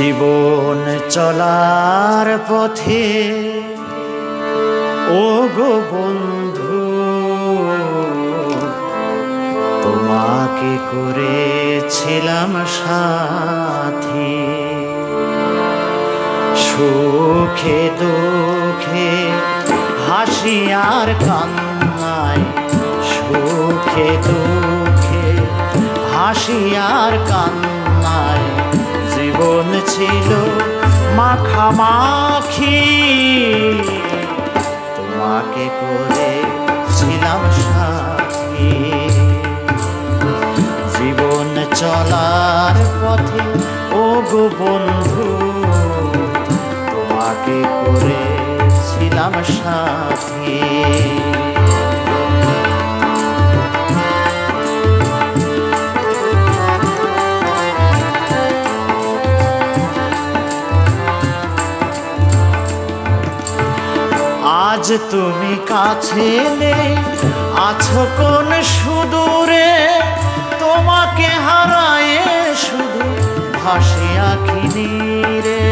জীবন চলার পথে ও গো বন্ধু, তোমাকে করেছিলাম সাথী। সুখে দুঃখে হাসি আর কান্নায়, সুখে দুঃখে হাসি আর কান্নায় জীবন ছিল মাখামাখি। তোমাকে করেছিলাম সাথী। জীবন চলার পথে ও গো বন্ধু, তোমাকে করেছিলাম সাথী। আজ তুমি কাছে নেই, আছো কোন সুদূরে, তোমাকে হারায়ে শুধু ভাসি আঁখি নীরে।